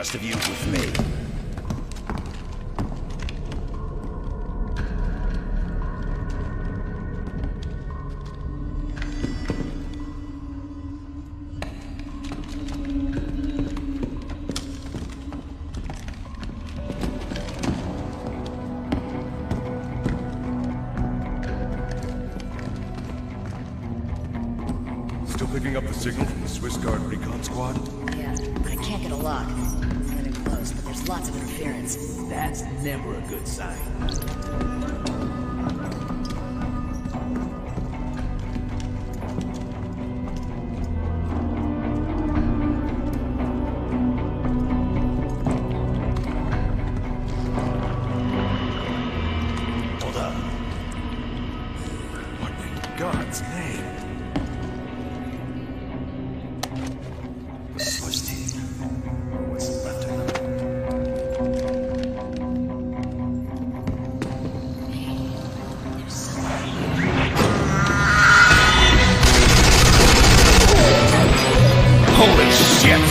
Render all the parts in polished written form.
rest of you with me. Still picking up the signal from the Swiss Guard recon squad? Yeah, I can't get a lock. I'm getting close, but there's lots of interference. That's never a good sign. Hold up. What in God's name? The Swiss team. What's left of them? Holy shit!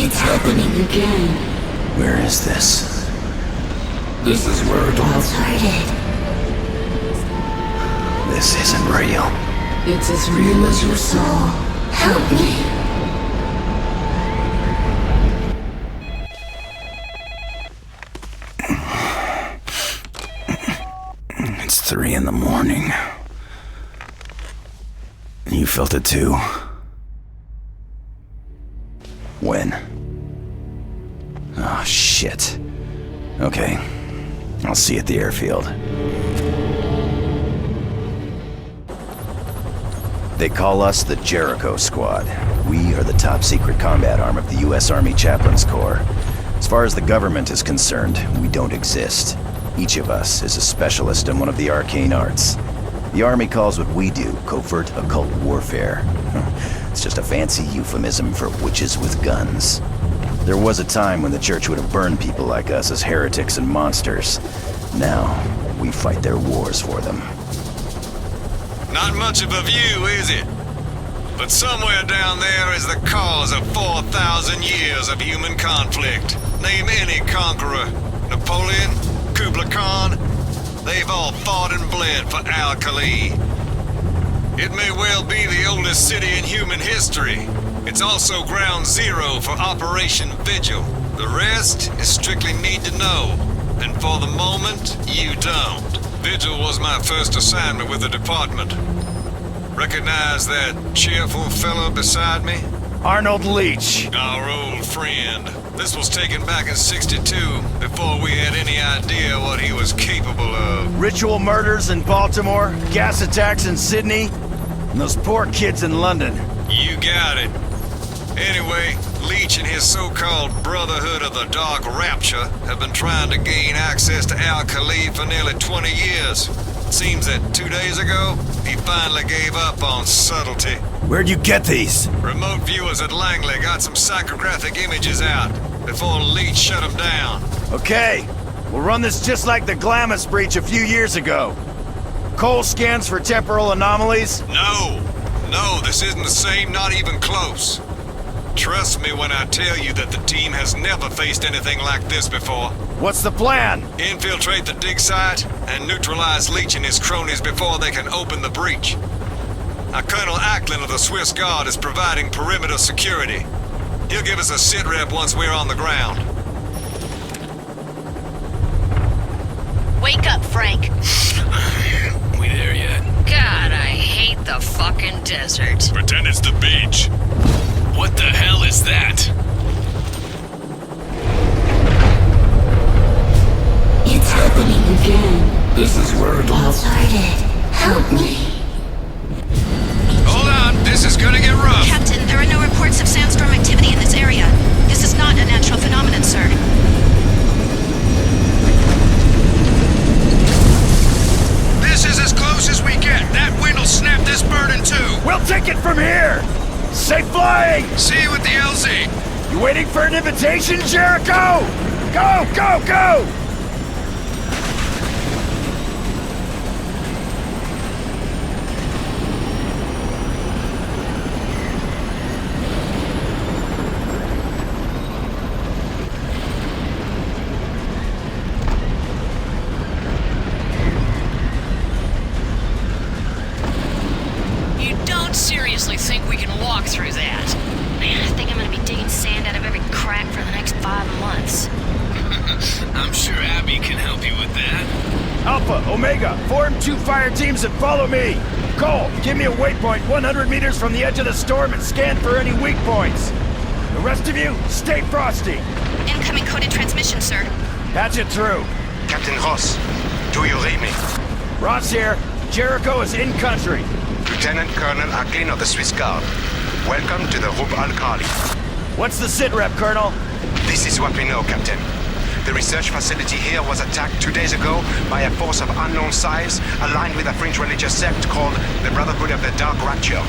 It's happening again. Where is this? This is where it all started. This isn't real. It's as real as your soul. Help me. It's 3 in the morning. You felt it too? When? Oh, shit. Okay. I'll see you at the airfield. They call us the Jericho Squad. We are the top secret combat arm of the U.S. Army Chaplains Corps. As far as the government is concerned, we don't exist. Each of us is a specialist in one of the arcane arts. The Army calls what we do covert occult warfare. It's just a fancy euphemism for witches with guns. There was a time when the church would have burned people like us as heretics and monsters. Now, we fight their wars for them. Not much of a view, is it? But somewhere down there is the cause of 4,000 years of human conflict. Name any conqueror. Napoleon, Kublai Khan. They've all fought and bled for Al-Khali. It may well be the oldest city in human history. It's also ground zero for Operation Vigil. The rest is strictly need to know. And for the moment, you don't. Vigil was my first assignment with the department. Recognize that cheerful fellow beside me? Arnold Leach. Our old friend. This was taken back in '62, before we had any idea what he was capable of. Ritual murders in Baltimore, gas attacks in Sydney, and those poor kids in London. You got it. Anyway, Leach and his so-called Brotherhood of the Dark Rapture have been trying to gain access to Al-Khali for nearly 20 years. It seems that 2 days ago, he finally gave up on subtlety. Where'd you get these? Remote viewers at Langley got some psychographic images out before Leach shut them down. Okay, we'll run this just like the Glamis breach a few years ago. Cole scans for temporal anomalies? No, this isn't the same, not even close. Trust me when I tell you that the team has never faced anything like this before. What's the plan? Infiltrate the dig site and neutralize Leach and his cronies before they can open the breach. Now, Colonel Acklin of the Swiss Guard is providing perimeter security. He'll give us a sit rep once we're on the ground. Wake up, Frank. We there yet? God, I hate the fucking desert. Pretend it's the beach. What the hell is that? It's happening again. This is where it all started. Help me. Hold on, this is gonna get rough. Captain, there are no reports of sandstorm activity in this area. This is not a natural phenomenon. is burning too. We'll take it from here! Safe flying! See you with the LZ. You waiting for an invitation, Jericho? Go, go, go! You don't seriously think we can walk through that? Man, I think I'm gonna be digging sand out of every crack for the next 5 months. I'm sure Abby can help you with that. Alpha, Omega, form 2 fire teams and follow me. Cole, give me a waypoint 100 meters from the edge of the storm and scan for any weak points. The rest of you, stay frosty. Incoming coded transmission, sir. Patch it through. Captain Ross, do you read me? Ross here. Jericho is in country. Lieutenant Colonel Akin of the Swiss Guard. Welcome to the Al-Khali. What's the sit rep, Colonel? This is what we know, Captain. The research facility here was attacked 2 days ago by a force of unknown size aligned with a fringe religious sect called the Brotherhood of the Dark Rapture.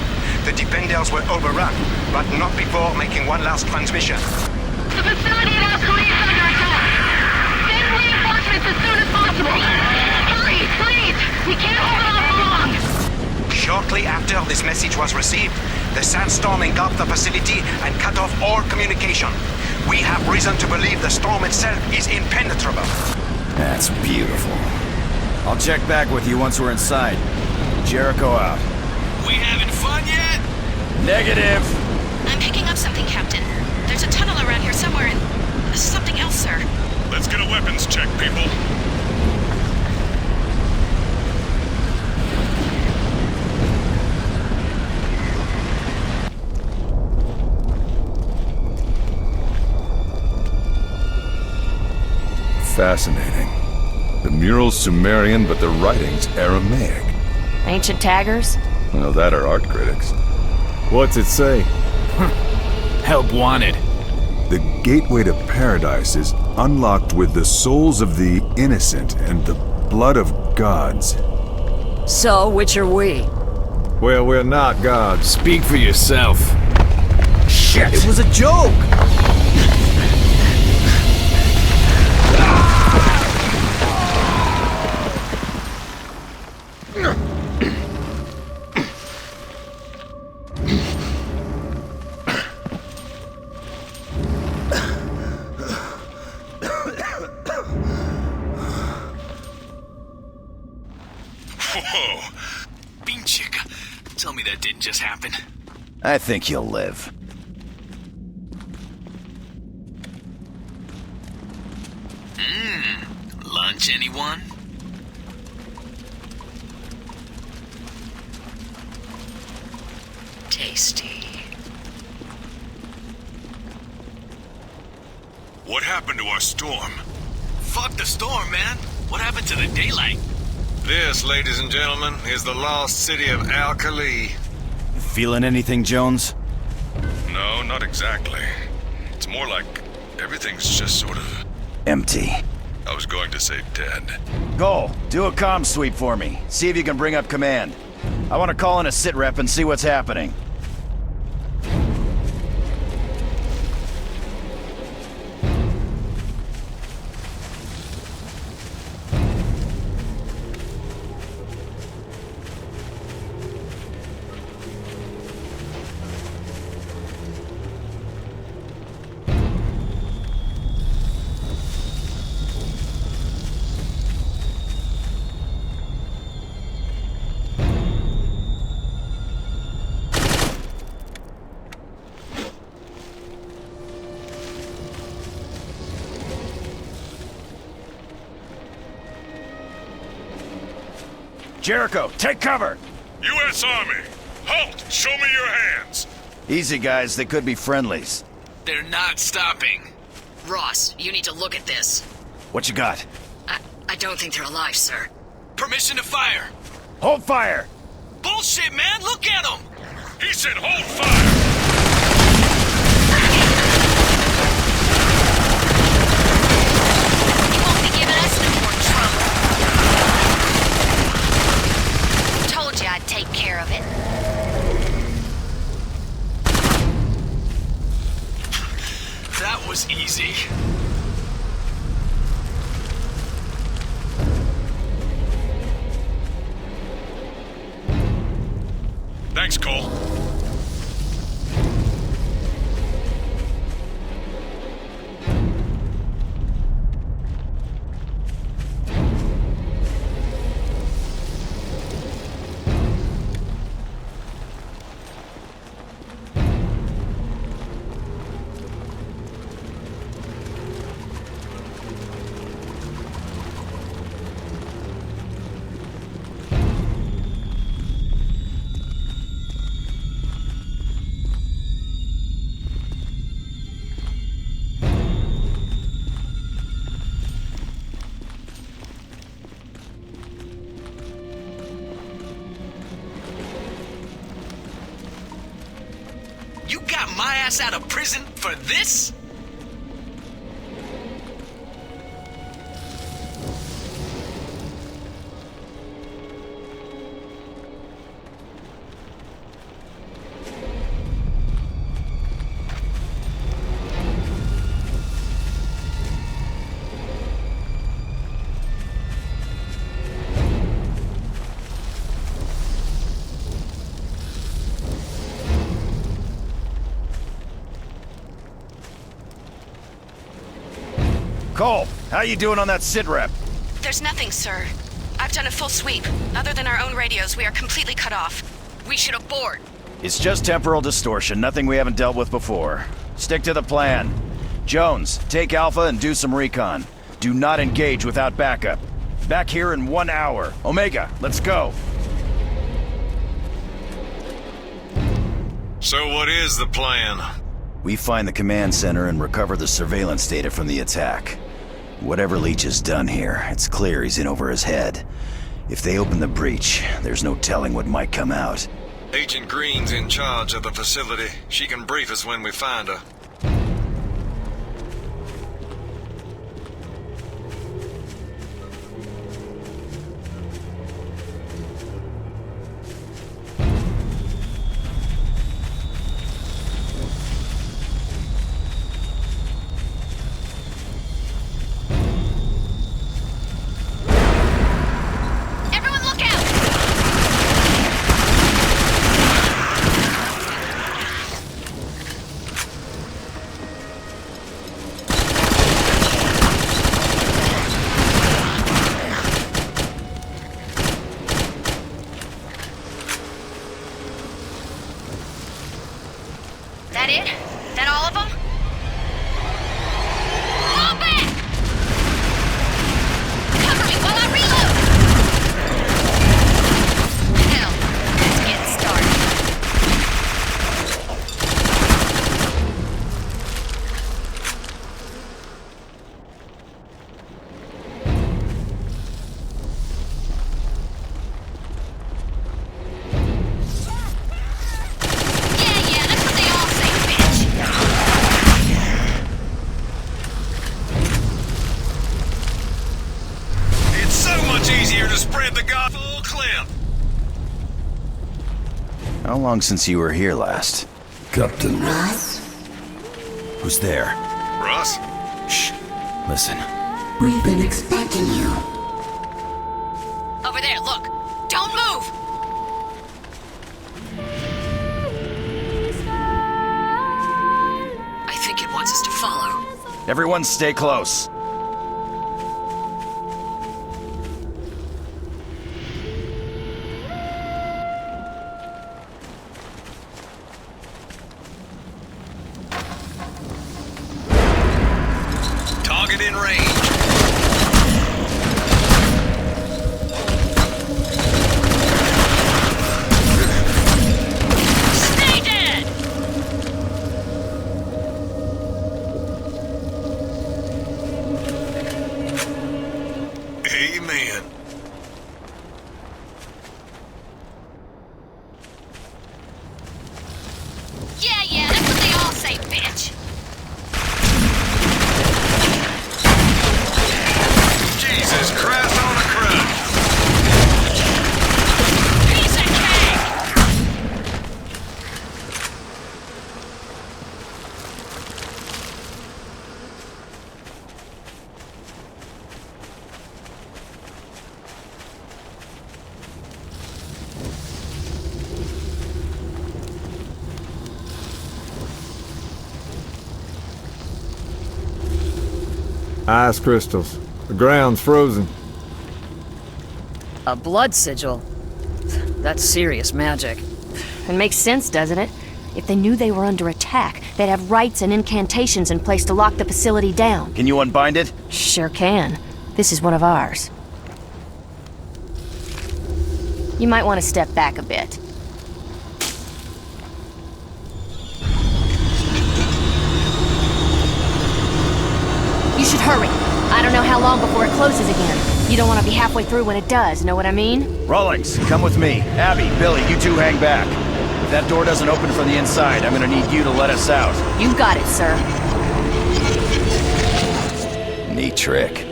The defenders were overrun, but not before making one last transmission. The facility at Al-Khali is under attack. Send reinforcements as soon as possible. Hurry, please! We can't hold it off for long! Shortly after this message was received, the sandstorm engulfed the facility and cut off all communication. We have reason to believe the storm itself is impenetrable. That's beautiful. I'll check back with you once we're inside. Jericho out. We having fun yet? Negative. I'm picking up something, Captain. There's a tunnel around here somewhere and something else, sir. Let's get a weapons check, people. Fascinating. The mural's Sumerian, but the writing's Aramaic. Ancient taggers? Well, that are art critics. What's it say? Help wanted. The gateway to paradise is unlocked with the souls of the innocent and the blood of gods. So, which are we? Well, we're not gods. Speak for yourself. Shit! It was a joke! Whoa. Bean chick. Tell me that didn't just happen. I think he'll live. Lunch, anyone? Tasty. What happened to our storm? Fuck the storm, man. What happened to the daylight? This, ladies and gentlemen, is the lost city of Al-Khali. Feeling anything, Jones? No, not exactly. It's more like everything's just sort of... Empty. I was going to say dead. Go, do a comm sweep for me. See if you can bring up command. I want to call in a sit rep and see what's happening. Jericho, take cover! U.S. Army! Halt! Show me your hands! Easy, guys. They could be friendlies. They're not stopping. Ross, you need to look at this. What you got? I don't think they're alive, sir. Permission to fire. Hold fire! Bullshit, man. Look at them. He said hold fire! You won't be giving us no more trouble. Told you I'd take care care of it. That was easy. Thanks, Cole. You got my ass out of prison for this? Cole, how you doing on that sit rep? There's nothing, sir. I've done a full sweep. Other than our own radios, we are completely cut off. We should abort. It's just temporal distortion, nothing we haven't dealt with before. Stick to the plan. Jones, take Alpha and do some recon. Do not engage without backup. Back here in 1 hour. Omega, let's go. So what is the plan? We find the command center and recover the surveillance data from the attack. Whatever Leach has done here, it's clear he's in over his head. If they open the breach, there's no telling what might come out. Agent Green's in charge of the facility. She can brief us when we find her. Everyone look out! That it? That all of them? Fall back! Cover me while I reload! Hell, let's get started. Yeah, that's what they all say, bitch. It's so much easier to spread the full clip. How long since you were here last? Captain. Who's there? Russ? Shh. Listen. We've been expecting you. Over there, look. Don't move! I think it wants us to follow. Everyone stay close. Target in range. Stay dead! Amen. Yeah, that's what they all say, bitch. Jesus Christ on a crutch. Piece of cake! Ice crystals. The ground's frozen. A blood sigil? That's serious magic. It makes sense, doesn't it? If they knew they were under attack, they'd have rites and incantations in place to lock the facility down. Can you unbind it? Sure can. This is one of ours. You might want to step back a bit. You should hurry. I don't know how long before it closes again. You don't want to be halfway through when it does, know what I mean? Rawlings, come with me. Abby, Billy, you two hang back. If that door doesn't open from the inside, I'm gonna need you to let us out. You got it, sir. Neat trick.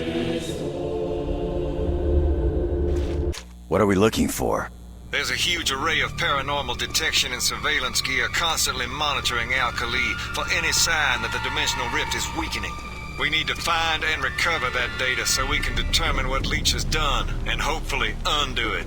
What are we looking for? There's a huge array of paranormal detection and surveillance gear constantly monitoring Al-Khali for any sign that the dimensional rift is weakening. We need to find and recover that data so we can determine what Leech has done, and hopefully undo it.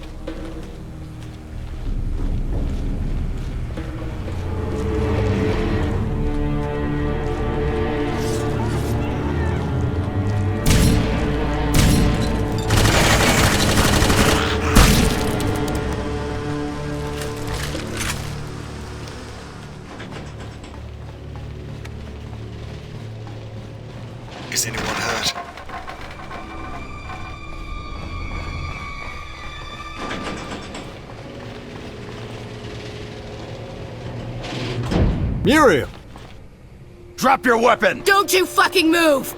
Is anyone hurt? Muriel! Drop your weapon! Don't you fucking move!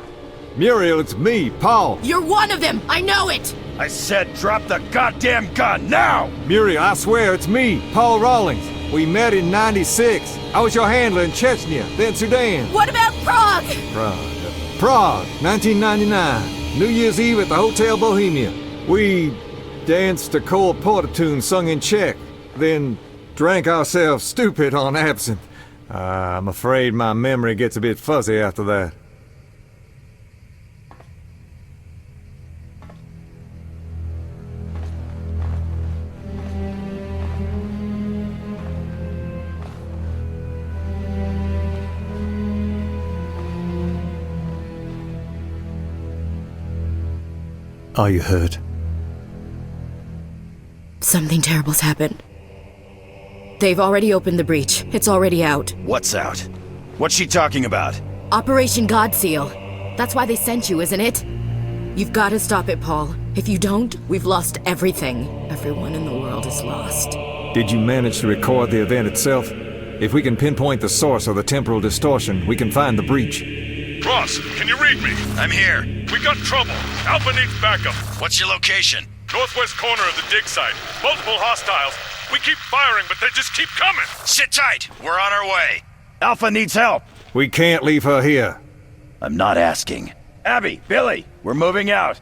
Muriel, it's me, Paul. You're one of them! I know it! I said drop the goddamn gun, now! Muriel, I swear it's me, Paul Rawlings. We met in '96. I was your handler in Chechnya, then Sudan. What about Prague? Prague, 1999. New Year's Eve at the Hotel Bohemia. We danced a Cole Porter tune sung in Czech, then drank ourselves stupid on absinthe. I'm afraid my memory gets a bit fuzzy after that. Are you hurt? Something terrible's happened. They've already opened the breach. It's already out. What's out? What's she talking about? Operation Godseal. That's why they sent you, isn't it? You've got to stop it, Paul. If you don't, we've lost everything. Everyone in the world is lost. Did you manage to record the event itself? If we can pinpoint the source of the temporal distortion, we can find the breach. Ross, can you read me? I'm here. We got trouble. Alpha needs backup. What's your location? Northwest corner of the dig site. Multiple hostiles. We keep firing, but they just keep coming. Sit tight. We're on our way. Alpha needs help. We can't leave her here. I'm not asking. Abby, Billy, we're moving out.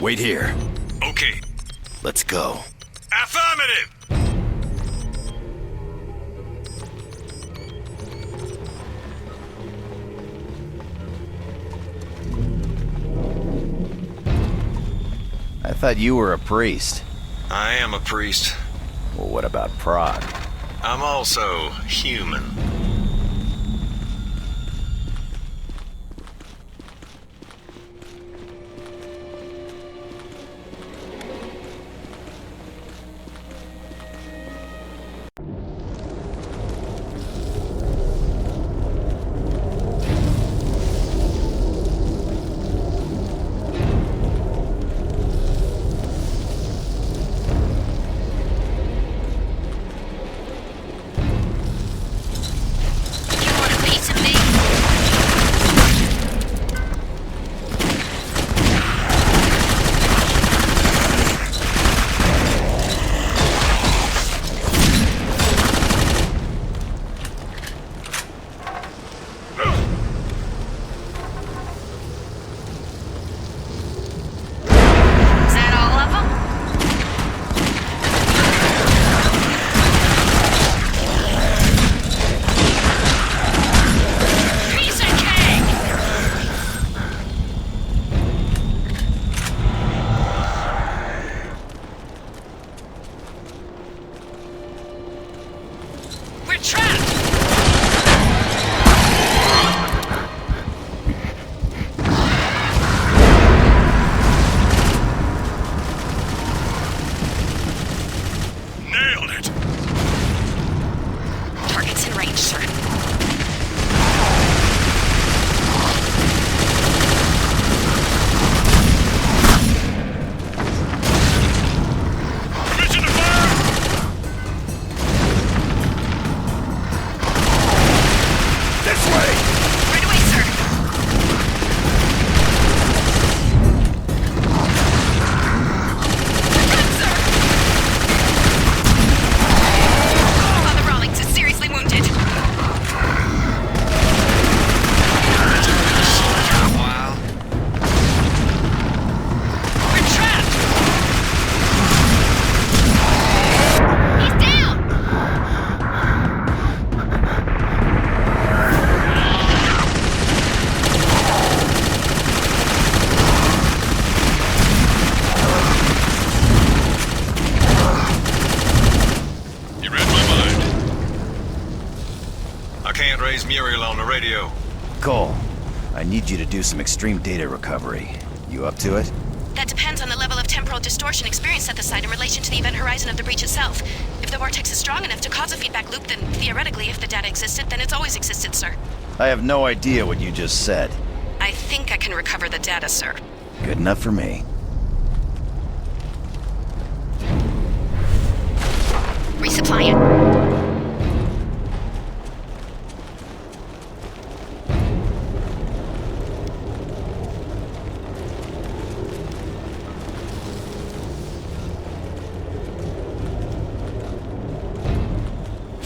Wait here. Okay. Let's go. Affirmative! I thought you were a priest. I am a priest. Well, what about Prague? I'm also human. trapped! Nailed it! Target's in range, sir. Permission to fire! This way! Right away, sir. Run, sir! Father Rawlings is seriously wounded. We're trapped! He's down! You read my mind. I can't raise Muriel on the radio. Cole, I need you to do some extreme data recovery. You up to it? That depends on the level of temporal distortion experienced at the site in relation to the event horizon of the breach itself. If the vortex is strong enough to cause a feedback loop, then theoretically, if the data existed, then it's always existed, sir. I have no idea what you just said. I think I can recover the data, sir. Good enough for me. Resupply it.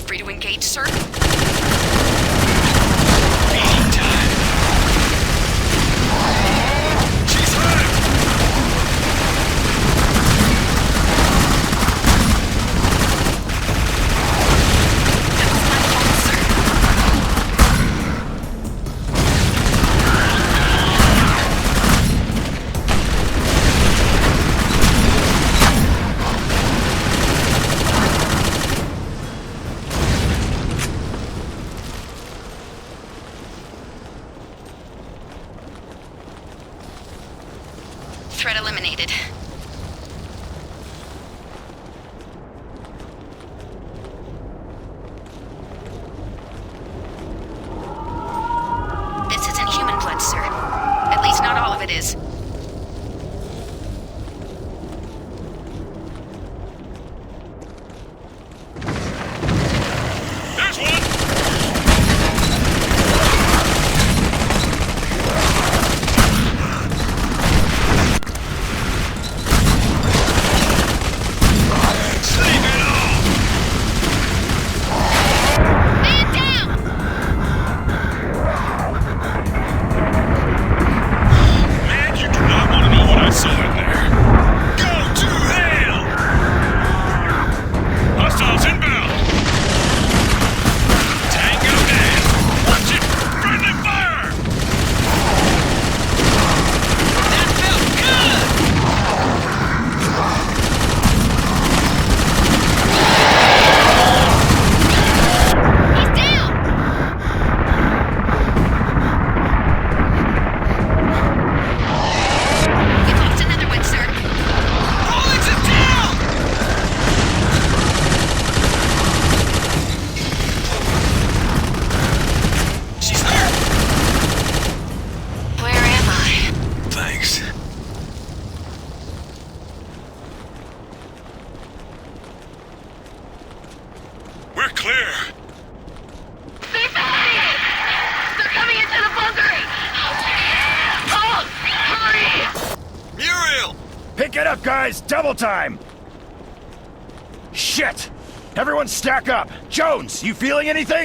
Free to engage, sir? She's hurt! That was my fault, sir. Threat eliminated. This isn't human blood, sir. At least not all of it is. There's one! Sleep it off! Man down! Man, you do not want to know what I saw in there. Go to hell! Hostiles inbound! Tango down! Watch it! Friendly fire! That felt good! He's down! We've lost another one, sir. Rawlings is down! She's hurt! Where am I? Thanks. We're clear! They're coming into the bunker! Paul, hurry! Muriel! Pick it up, guys! Double time! Shit! Everyone stack up! Jones, you feeling anything?